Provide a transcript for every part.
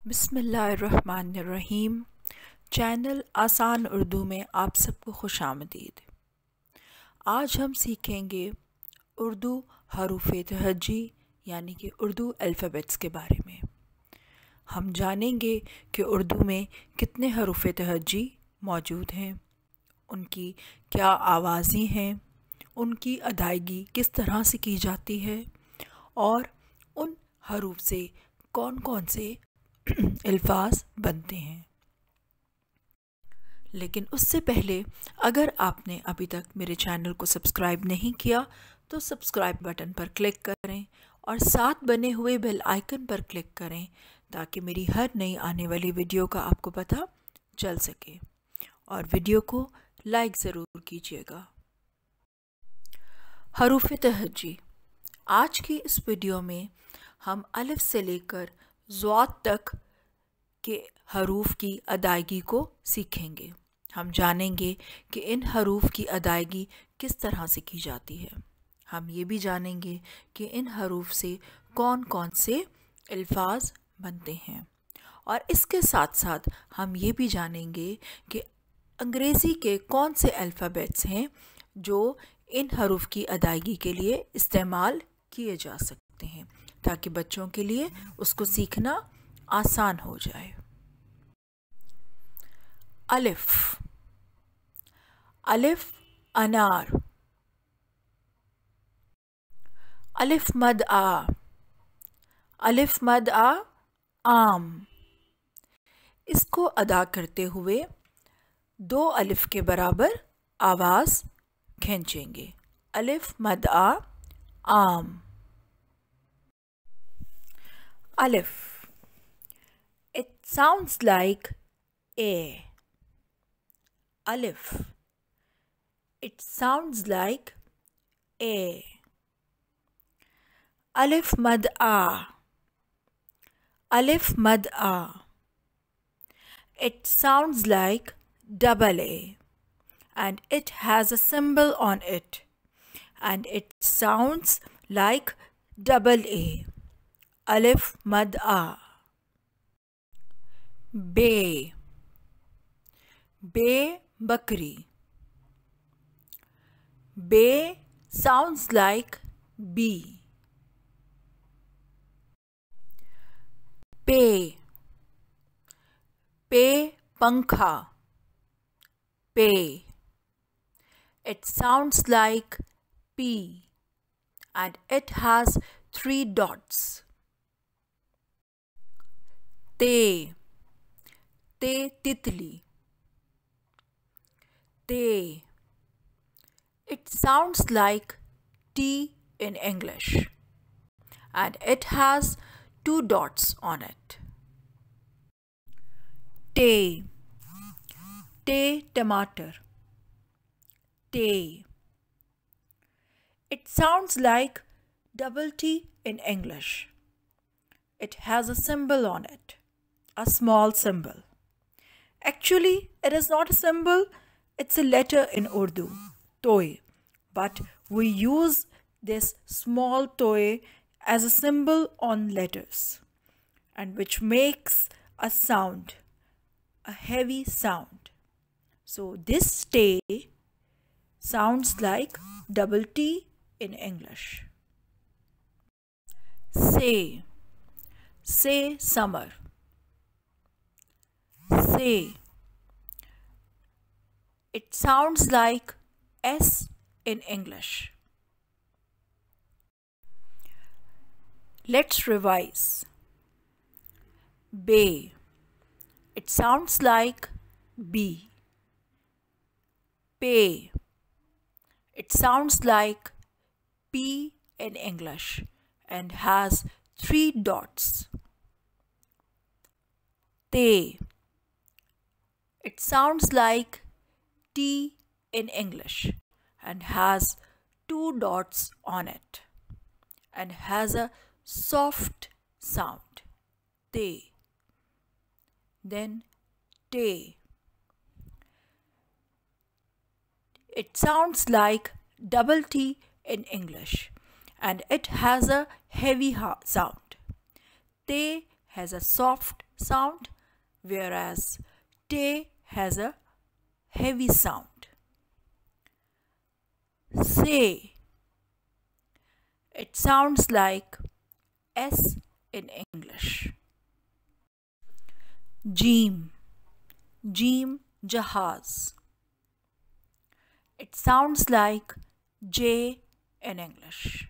बिस्मिल्लाहिर्रहमानिर्रहीम। चैनल आसान उर्दू में आप सबको खुशामदीद। आज हम सीखेंगे उर्दू हरूफ तहजी यानी कि उर्दू अल्फ़ाबेट्स के बारे में। हम जानेंगे कि उर्दू में कितने हरूफ तहजी मौजूद हैं, उनकी क्या आवाज़ें हैं, उनकी अदायगी किस तरह से की जाती है और उन हरूफ से कौन कौन से अल्फाज बनते हैं। लेकिन उससे पहले अगर आपने अभी तक मेरे चैनल को सब्सक्राइब नहीं किया तो सब्सक्राइब बटन पर क्लिक करें और साथ बने हुए बेल आइकन पर क्लिक करें ताकि मेरी हर नई आने वाली वीडियो का आपको पता चल सके, और वीडियो को लाइक ज़रूर कीजिएगा। हरूफ तहजी। आज की इस वीडियो में हम अलिफ से लेकर ज़ाद तक के हरूफ की अदायगी को सीखेंगे। हम जानेंगे कि इन हरूफ की अदायगी किस तरह से की जाती है। हम ये भी जानेंगे कि इन हरूफ से कौन कौन से अल्फाज बनते हैं, और इसके साथ साथ हम ये भी जानेंगे कि अंग्रेज़ी के कौन से अल्फ़ाबेट्स हैं जो इन हरूफ की अदायगी के लिए इस्तेमाल किए जा सकते हैं, ताकि बच्चों के लिए उसको सीखना आसान हो जाए। अलिफ। अलिफ अनार। अलिफ मद आ। अलिफ मद आ आम। इसको अदा करते हुए दो अलिफ के बराबर आवाज़ खींचेंगे। अलिफ मद आ आम। Alif. It sounds like A. Alif. It sounds like A. Alif mad A. Alif mad A. It sounds like double A, and it has a symbol on it, and it sounds like double A. Alif mad A. Be. Be bakri. Be sounds like B. Pe. Pe pankha. Pe. It sounds like P, and it has 3 dots. Te. Te titli. Te. It sounds like T in English, and it has 2 dots on it. Te. Te tomato. Te. It sounds like double T in English. It has a symbol on it, a small symbol. Actually, it is not a symbol, it's a letter in Urdu, toy. But we use this small toy as a symbol on letters, and which makes a sound, a heavy sound. So this T sounds like double T in English. Say. Say summer. Say. It sounds like S in English. Let's revise. Be. It sounds like B. Pay. It sounds like P in English and has 3 dots. Te. It sounds like T in English and has 2 dots on it and has a soft sound. Te. Then Te. It sounds like double T in English and it has a heavy sound. Te has a soft sound, whereas te has a heavy sound. Say. It sounds like S in English. Jeem. Jeem jahaz. It sounds like J in English.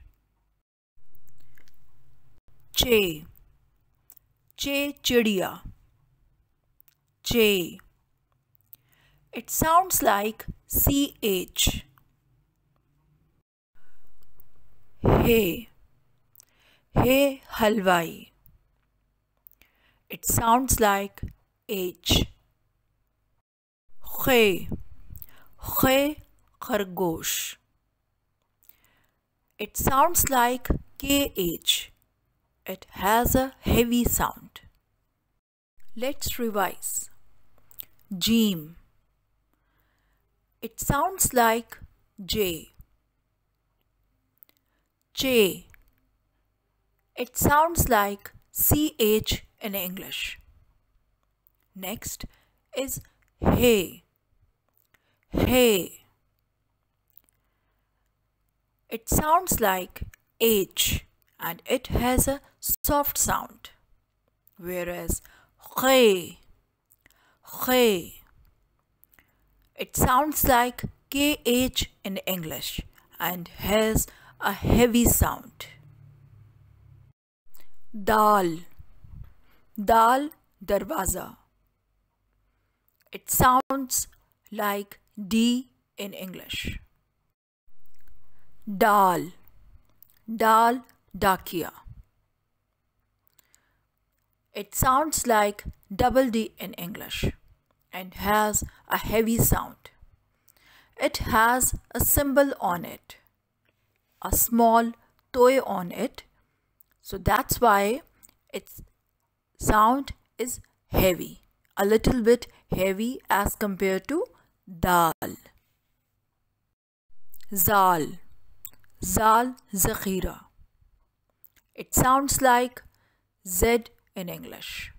Che. Che chidiya. Che. It sounds like CH. Hey. Hey halwai. It sounds like H. Khe. Khe khargosh. It sounds like KH. It has a heavy sound. Let's revise. Jeem. It sounds like J. Che. It sounds like CH in English. Next is hey. Hey. It sounds like H and it has a soft sound. Whereas khe. Khe. It sounds like KH in English and has a heavy sound. Dal. Dal darwaza. It sounds like D in English. Dal. Dal dakia. It sounds like double D in English and has a heavy sound. It has a symbol on it, a small toy on it, so that's why its sound is heavy, a little bit heavy as compared to dal. Zal. Zal zakhira. It sounds like Z in English.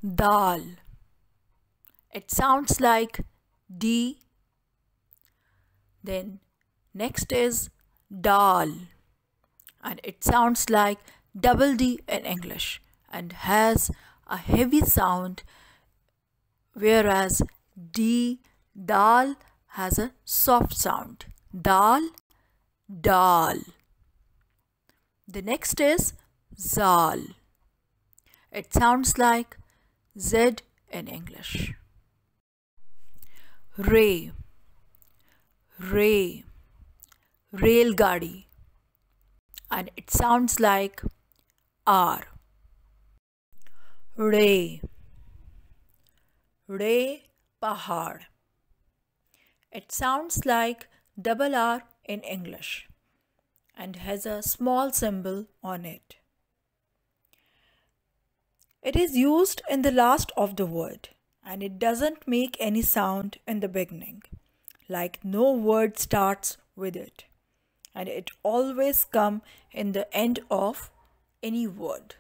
Dal. It sounds like D. Then next is dal, and it sounds like double D in English and has a heavy sound, whereas D, dal, has a soft sound. Dal, dal. The next is zal. It sounds like Z in English. Ray. Ray. Rail gadi. And it sounds like R. Ray. Ray pahad. It sounds like double R in English and has a small symbol on it. It is used in the last of the word and it doesn't make any sound in the beginning, like no word starts with it, and it always comes in the end of any word.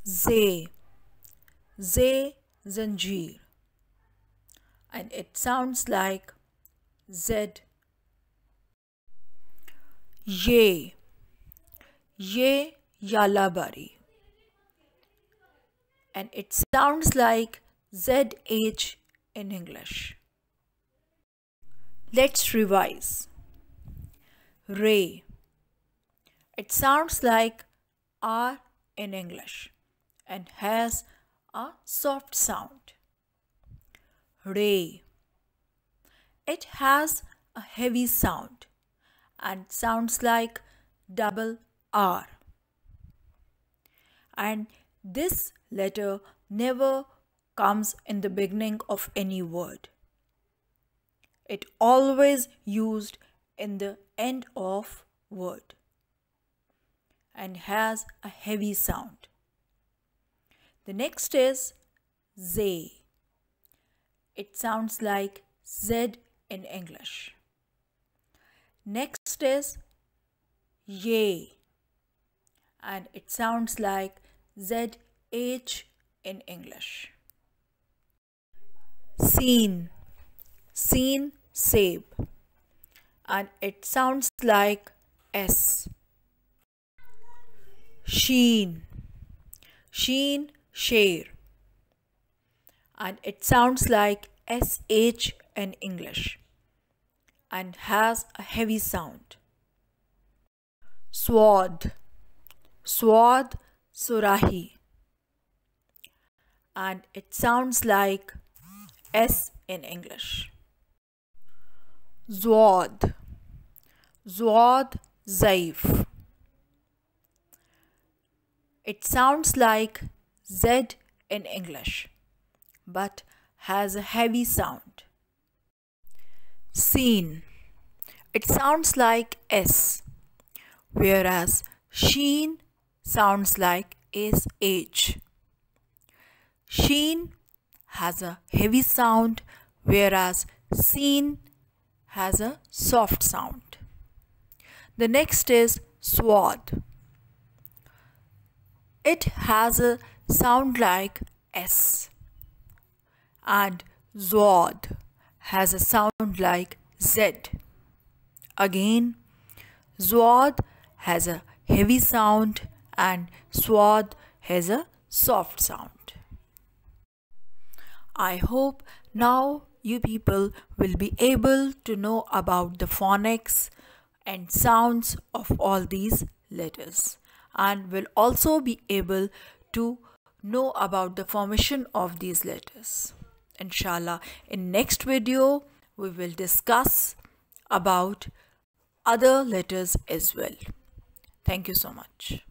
Zay. Zay zanjeer. And it sounds like Z. Ye. Ye yalabari. And it sounds like ZH in English. Let's revise. Ray. It sounds like R in English and has a soft sound. Ray. It has a heavy sound and sounds like double R. And this letter never comes in the beginning of any word. It always used in the end of word and has a heavy sound. The next is Zay. It sounds like Z in English. Next is Ye. and it sounds like ZH in English. Seen, seen, save, and it sounds like S. Sheen, sheen, share, and it sounds like SH in English and has a heavy sound. Sword, sword, surahi, and it sounds like S in English. Zwad, zwad, zaif, it sounds like Z in English but has a heavy sound. Seen, it sounds like S, whereas sheen sounds like SH. Sheen has a heavy sound, whereas seen has a soft sound. The next is sword. It has a sound like S, and zwad has a sound like Z. Again, zwad has a heavy sound and swad has a soft sound. I hope now you people will be able to know about the phonics and sounds of all these letters, and will also be able to know about the formation of these letters. Inshallah, in next video we will discuss about other letters as well. Thank you so much.